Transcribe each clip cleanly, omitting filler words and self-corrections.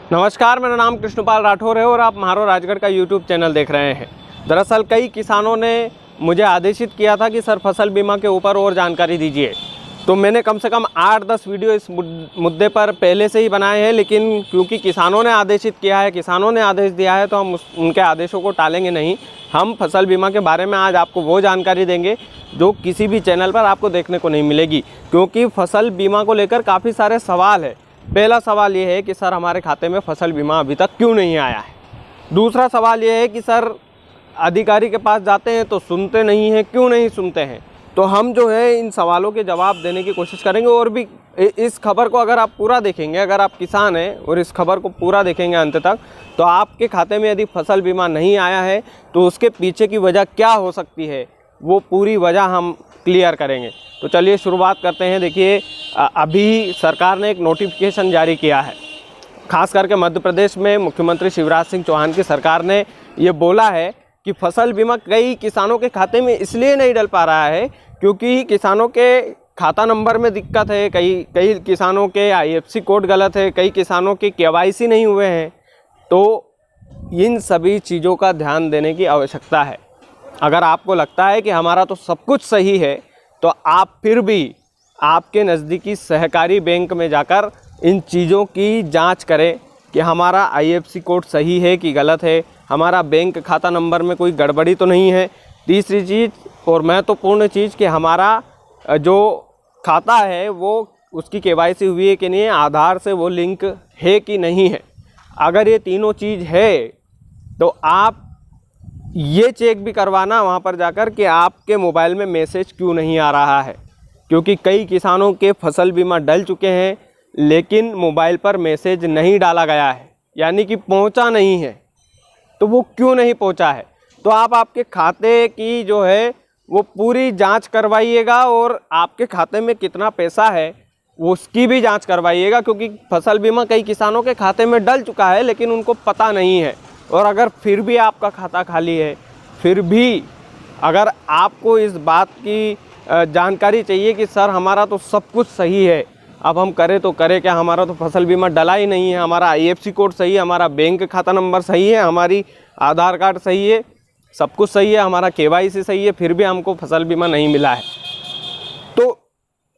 नमस्कार, मेरा नाम कृष्णपाल राठौर है और आप म्हारो राजगढ़ का यूट्यूब चैनल देख रहे हैं। दरअसल कई किसानों ने मुझे आदेशित किया था कि सर फसल बीमा के ऊपर और जानकारी दीजिए, तो मैंने कम से कम 8-10 वीडियो इस मुद्दे पर पहले से ही बनाए हैं, लेकिन क्योंकि किसानों ने आदेशित किया है, किसानों ने आदेश दिया है, तो हम उनके आदेशों को टालेंगे नहीं। हम फसल बीमा के बारे में आज आपको वो जानकारी देंगे जो किसी भी चैनल पर आपको देखने को नहीं मिलेगी, क्योंकि फसल बीमा को लेकर काफ़ी सारे सवाल है। पहला सवाल ये है कि सर हमारे खाते में फसल बीमा अभी तक क्यों नहीं आया है। दूसरा सवाल ये है कि सर अधिकारी के पास जाते हैं तो सुनते नहीं हैं, क्यों नहीं सुनते हैं। तो हम जो है इन सवालों के जवाब देने की कोशिश करेंगे। और भी इस खबर को अगर आप पूरा देखेंगे, अगर आप किसान हैं और इस खबर को पूरा देखेंगे अंत तक, तो आपके खाते में यदि फसल बीमा नहीं आया है तो उसके पीछे की वजह क्या हो सकती है, वो पूरी वजह हम क्लियर करेंगे। तो चलिए शुरुआत करते हैं। देखिए, अभी सरकार ने एक नोटिफिकेशन जारी किया है, खास करके मध्य प्रदेश में मुख्यमंत्री शिवराज सिंह चौहान की सरकार ने ये बोला है कि फसल बीमा कई किसानों के खाते में इसलिए नहीं डल पा रहा है क्योंकि किसानों के खाता नंबर में दिक्कत है, कई किसानों के IFSC कोड गलत है, कई किसानों के KYC नहीं हुए हैं। तो इन सभी चीज़ों का ध्यान देने की आवश्यकता है। अगर आपको लगता है कि हमारा तो सब कुछ सही है, तो आप फिर भी आपके नज़दीकी सहकारी बैंक में जाकर इन चीज़ों की जांच करें कि हमारा IFSC कोड सही है कि गलत है, हमारा बैंक खाता नंबर में कोई गड़बड़ी तो नहीं है। तीसरी चीज़ और महत्वपूर्ण चीज़ कि हमारा जो खाता है वो उसकी KYC हुई है कि नहीं है, आधार से वो लिंक है कि नहीं है। अगर ये तीनों चीज़ है तो आप ये चेक भी करवाना वहाँ पर जाकर कि आपके मोबाइल में मैसेज क्यों नहीं आ रहा है, क्योंकि कई किसानों के फसल बीमा डल चुके हैं लेकिन मोबाइल पर मैसेज नहीं डाला गया है, यानी कि पहुँचा नहीं है। तो वो क्यों नहीं पहुँचा है, तो आप आपके खाते की जो है वो पूरी जांच करवाइएगा और आपके खाते में कितना पैसा है उसकी भी जांच करवाइएगा, क्योंकि फसल बीमा कई किसानों के खाते में डल चुका है लेकिन उनको पता नहीं है। और अगर फिर भी आपका खाता खाली है, फिर भी अगर आपको इस बात की जानकारी चाहिए कि सर हमारा तो सब कुछ सही है, अब हम करें तो करें क्या, हमारा तो फसल बीमा डला ही नहीं है, हमारा IFSC कोड सही है, हमारा बैंक खाता नंबर सही है, हमारी आधार कार्ड सही है, सब कुछ सही है, हमारा KYC सही है, फिर भी हमको फसल बीमा नहीं मिला है, तो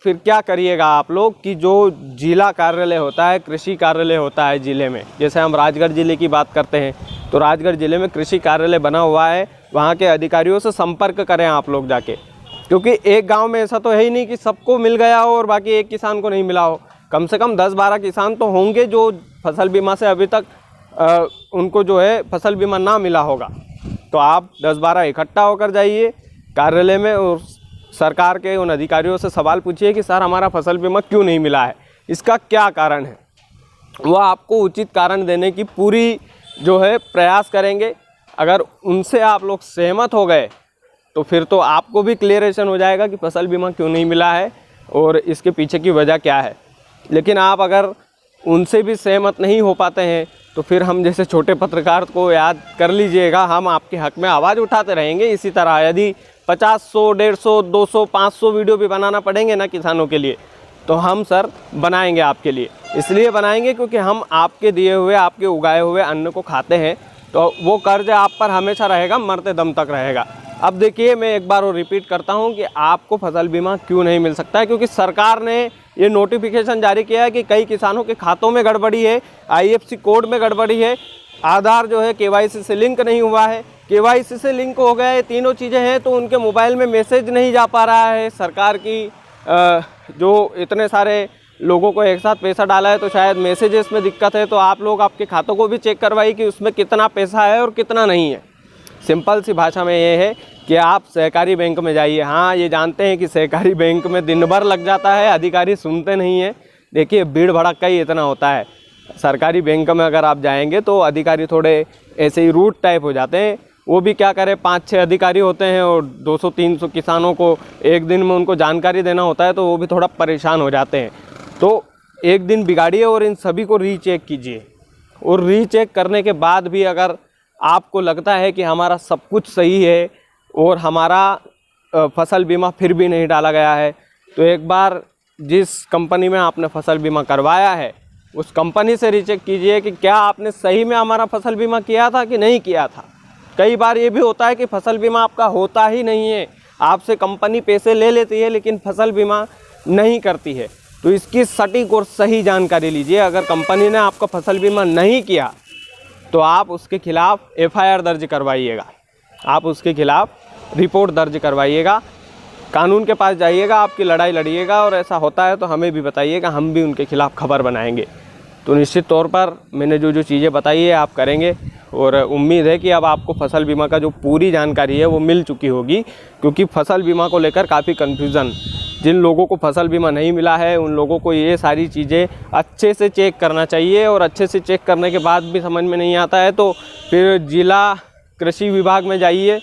फिर क्या करिएगा आप लोग कि जो जिला कार्यालय होता है, कृषि कार्यालय होता है ज़िले में, जैसे हम राजगढ़ ज़िले की बात करते हैं तो राजगढ़ ज़िले में कृषि कार्यालय बना हुआ है, वहाँ के अधिकारियों से संपर्क करें आप लोग जाके, क्योंकि एक गांव में ऐसा तो है ही नहीं कि सबको मिल गया हो और बाकी एक किसान को नहीं मिला हो। कम से कम 10-12 किसान तो होंगे जो फसल बीमा से अभी तक उनको जो है फसल बीमा ना मिला होगा। तो आप 10-12 इकट्ठा होकर जाइए कार्यालय में और सरकार के उन अधिकारियों से सवाल पूछिए कि सर हमारा फसल बीमा क्यों नहीं मिला है, इसका क्या कारण है। वो आपको उचित कारण देने की पूरी जो है प्रयास करेंगे। अगर उनसे आप लोग सहमत हो गए तो फिर तो आपको भी क्लियरेशन हो जाएगा कि फसल बीमा क्यों नहीं मिला है और इसके पीछे की वजह क्या है। लेकिन आप अगर उनसे भी सहमत नहीं हो पाते हैं तो फिर हम जैसे छोटे पत्रकार को याद कर लीजिएगा, हम आपके हक में आवाज़ उठाते रहेंगे। इसी तरह यदि 50, 100, 150, 200, 500 वीडियो भी बनाना पड़ेंगे ना किसानों के लिए, तो हम सर बनाएंगे आपके लिए। इसलिए बनाएंगे क्योंकि हम आपके दिए हुए, आपके उगाए हुए अन्न को खाते हैं, तो वो कर्ज आप पर हमेशा रहेगा, मरते दम तक रहेगा। अब देखिए, मैं एक बार और रिपीट करता हूं कि आपको फसल बीमा क्यों नहीं मिल सकता है, क्योंकि सरकार ने ये नोटिफिकेशन जारी किया है कि कई किसानों के खातों में गड़बड़ी है, IFSC कोड में गड़बड़ी है, आधार जो है KYC से लिंक नहीं हुआ है, KYC से लिंक हो गया है, तीनों चीज़ें हैं, तो उनके मोबाइल में मैसेज नहीं जा पा रहा है। सरकार की जो इतने सारे लोगों को एक साथ पैसा डाला है तो शायद मैसेजेस में दिक्कत है। तो आप लोग आपके खातों को भी चेक करवाइए कि उसमें कितना पैसा है और कितना नहीं है। सिंपल सी भाषा में ये है कि आप सहकारी बैंक में जाइए। हाँ, ये जानते हैं कि सहकारी बैंक में दिन भर लग जाता है, अधिकारी सुनते नहीं हैं। देखिए, भीड़ भड़क्का ही इतना होता है। सरकारी बैंक में अगर आप जाएंगे तो अधिकारी थोड़े ऐसे ही रूट टाइप हो जाते हैं। वो भी क्या करें, 5-6 अधिकारी होते हैं और 200-300 किसानों को एक दिन में उनको जानकारी देना होता है, तो वो भी थोड़ा परेशान हो जाते हैं। तो एक दिन बिगाड़िए और इन सभी को रीचेक कीजिए, और रीचेक करने के बाद भी अगर आपको लगता है कि हमारा सब कुछ सही है और हमारा फसल बीमा फिर भी नहीं डाला गया है, तो एक बार जिस कंपनी में आपने फसल बीमा करवाया है उस कंपनी से रीचेक कीजिए कि क्या आपने सही में हमारा फसल बीमा किया था कि नहीं किया था। कई बार ये भी होता है कि फसल बीमा आपका होता ही नहीं है, आपसे कंपनी पैसे ले लेती है लेकिन फसल बीमा नहीं करती है। तो इसकी सटीक और सही जानकारी लीजिए। अगर कंपनी ने आपका फसल बीमा नहीं किया तो आप उसके खिलाफ़ FIR दर्ज करवाइएगा, आप उसके खिलाफ़ रिपोर्ट दर्ज करवाइएगा, कानून के पास जाइएगा, आपकी लड़ाई लड़िएगा। और ऐसा होता है तो हमें भी बताइएगा, हम भी उनके खिलाफ़ खबर बनाएंगे। तो निश्चित तौर पर मैंने जो चीज़ें बताई है आप करेंगे, और उम्मीद है कि अब आपको फसल बीमा का जो पूरी जानकारी है वो मिल चुकी होगी। क्योंकि फसल बीमा को लेकर काफ़ी कन्फ्यूज़न, जिन लोगों को फसल बीमा नहीं मिला है उन लोगों को ये सारी चीज़ें अच्छे से चेक करना चाहिए। और अच्छे से चेक करने के बाद भी समझ में नहीं आता है तो फिर जिला कृषि विभाग में जाइए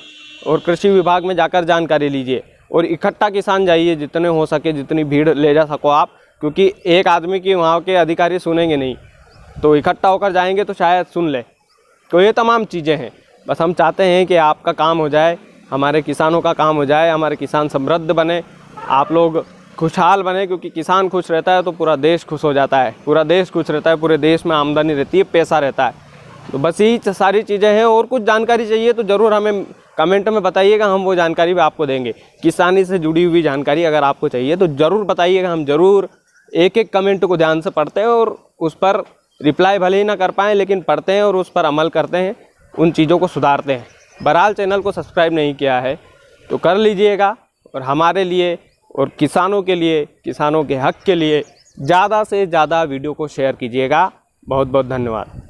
और कृषि विभाग में जाकर जानकारी लीजिए। और इकट्ठा किसान जाइए, जितने हो सके, जितनी भीड़ ले जा सको आप, क्योंकि एक आदमी की वहाँ के अधिकारी सुनेंगे नहीं, तो इकट्ठा होकर जाएंगे तो शायद सुन ले। तो ये तमाम चीज़ें हैं। बस हम चाहते हैं कि आपका काम हो जाए, हमारे किसानों का काम हो जाए, हमारे किसान समृद्ध बने, आप लोग खुशहाल बने। क्योंकि किसान खुश रहता है तो पूरा देश खुश हो जाता है, पूरा देश खुश रहता है, पूरे देश में आमदनी रहती है, पैसा रहता है। तो बस यही सारी चीज़ें हैं। और कुछ जानकारी चाहिए तो ज़रूर हमें कमेंट में बताइएगा, हम वो जानकारी भी आपको देंगे। किसानी से जुड़ी हुई जानकारी अगर आपको चाहिए तो ज़रूर बताइएगा, हम ज़रूर एक एक कमेंट को ध्यान से पढ़ते हैं और उस पर रिप्लाई भले ही ना कर पाएँ लेकिन पढ़ते हैं और उस पर अमल करते हैं, उन चीज़ों को सुधारते हैं। बहरहाल चैनल को सब्सक्राइब नहीं किया है तो कर लीजिएगा, और हमारे लिए और किसानों के लिए, किसानों के हक के लिए ज़्यादा से ज़्यादा वीडियो को शेयर कीजिएगा। बहुत बहुत धन्यवाद।